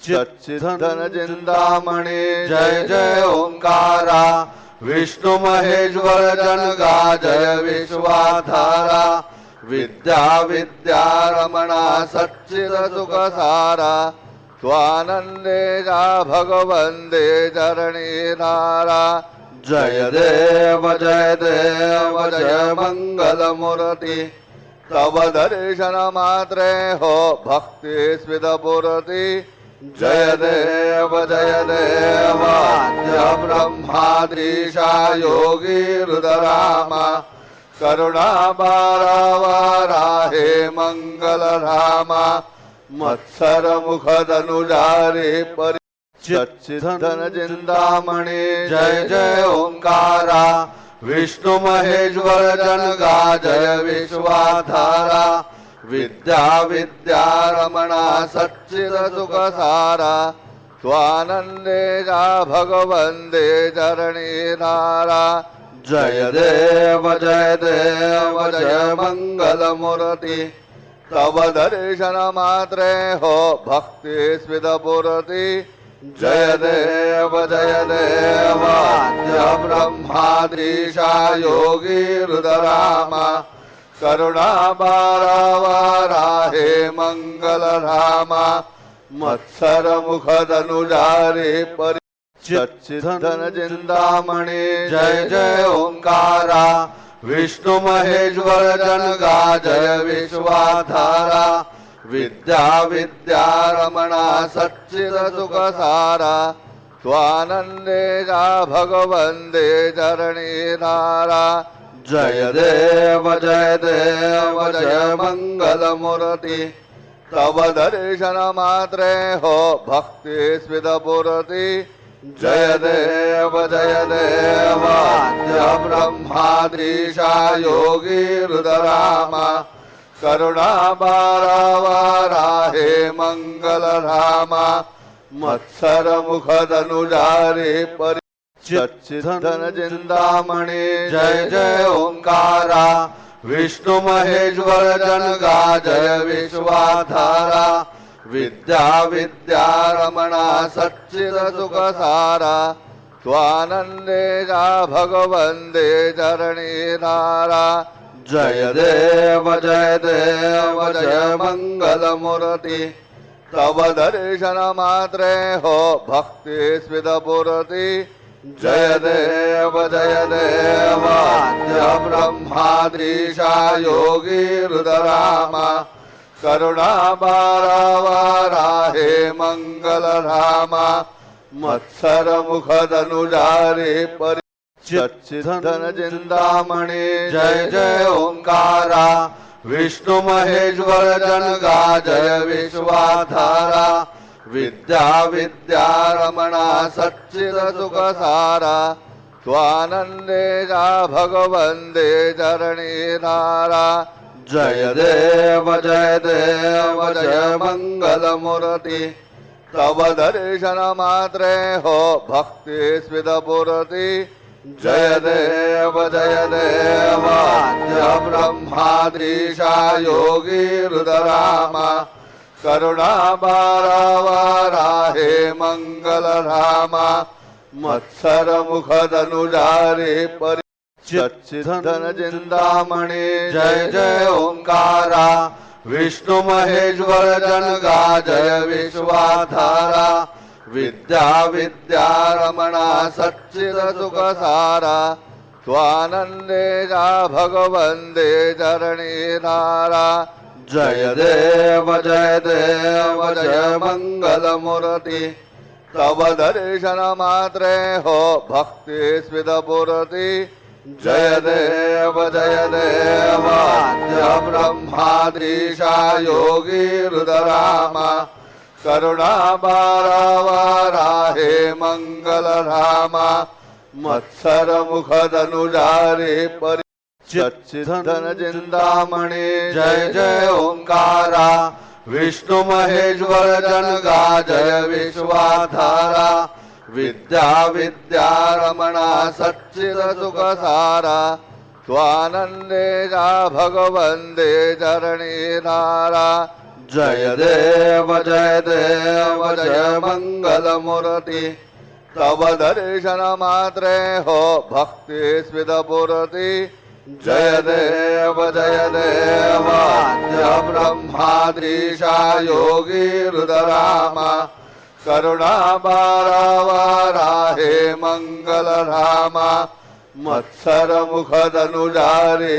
सच्चिदघन चिंतामणि जय जय ओंकारा। विष्णु महेश्वर जनगा जय विश्वाधारा। विद्या विद्या रमणा सच्चिद सुखसारा। स्वानंदेजा भगवंदे चरणीधारा। जय देव जय मंगल मूर्ति। तव दर्शन मात्रे हो भक्ति स्विदपूर्ति। जय देव आद्य ब्रह्माधीशा योगी रुद्रामा। करुणा वाराहे मंगल रामा। मत्सर मुख धनुजारी परि सच्चिदघन चिंतामणि जय जय ओंकारा। विष्णु महेश्वर जनगा जय विश्वाधारा। विद्या विद्या रमणा सच्चिद सुखसारा। स्वानंदेजा भगवंदे चरणीधारा। जय देव जय मंगल मूर्ति। तव दर्शन मात्रे हो भक्ति स्विदपूर्ति। जय देव आद्य ब्रह्माधीशा योगी रुद्रामा। करुणा वाराहे मंगल रामा। मत्सर मुख धनुजारी परि सच्चिदघन चिंतामणि जय जय ओंकारा। विष्णु महेश्वर जनगा जय विश्वाधारा। विद्या विद्या रमणा सच्चिद सुखसारा। स्वानंदेजा भगवंदे चरणीधारा। जय देव जय मंगल मूर्ति। तव दर्शन मात्रे हो भक्ति स्विदपूर्ति। जय देव आद्य ब्रह्माधीशा योगी रुद्रामा। करुणा वाराहे मंगल रामा। मत्सर मुख धनुजारी परि सच्चिदघन चिंतामणि जय जय ओंकारा। विष्णु महेश्वर जनगा जय विश्वाधारा। विद्या विद्या रमणा सच्चिद सुखसारा। स्वानंदेजा भगवंदे चरणीधारा। जय देव जय मंगल मूर्ति। तव दर्शन मात्रे हो भक्ति स्विदपूर्ति। जय देव आद्य ब्रह्माधीशा योगी रुद्रामा। करुणा वाराहे मंगल रामा। मत्सर मुख धनुजारी परि सच्चिदघन चिंतामणि जय जय ओंकारा। विष्णु महेश्वर जनगा जय विश्वाधारा। विद्या विद्या रमणा सच्चिद सुखसारा। स्वानंदेजा भगवंदे चरणीधारा। जय देव जय मंगल मूर्ति। तव दर्शन मात्रे हो भक्ति स्विदपूर्ति। जय देव आद्य ब्रह्माधीशा योगी रुद्रामा। करुणा वाराहे मंगल रामा। मत्सर मुख धनुजारी परि सच्चिदघन चिंतामणि जय जय ओंकारा। विष्णु महेश्वर जनगा जय विश्वाधारा। विद्या विद्या रमणा सच्चिद सुखसारा। स्वानंदेजा भगवंदे चरणीधारा। जय देव जय मंगल मूर्ति। तव दर्शन मात्रे हो भक्ति स्विदपूर्ति। जय देव आद्य ब्रह्माधीशा योगी रुद्रामा। करुणा वाराहे मंगल रामा। मत्सर मुख धनुजारी परि सच्चिदघन चिंतामणि जय जय ओंकारा। विष्णु महेश्वर जनगा जय विश्वाधारा। विद्या विद्या रमणा सच्चिद सुखसारा। स्वानंदेजा भगवंदे चरणीधारा। जय देव जय मंगलमूर्ति तव दर्शन मात्रे हो भक्ति स्विदपूर्ति जय देव आद्य ब्रह्माधीशा योगी रुद्रामा करुणा वाराहे मंगल रामा मत्सर मुख धनुजारे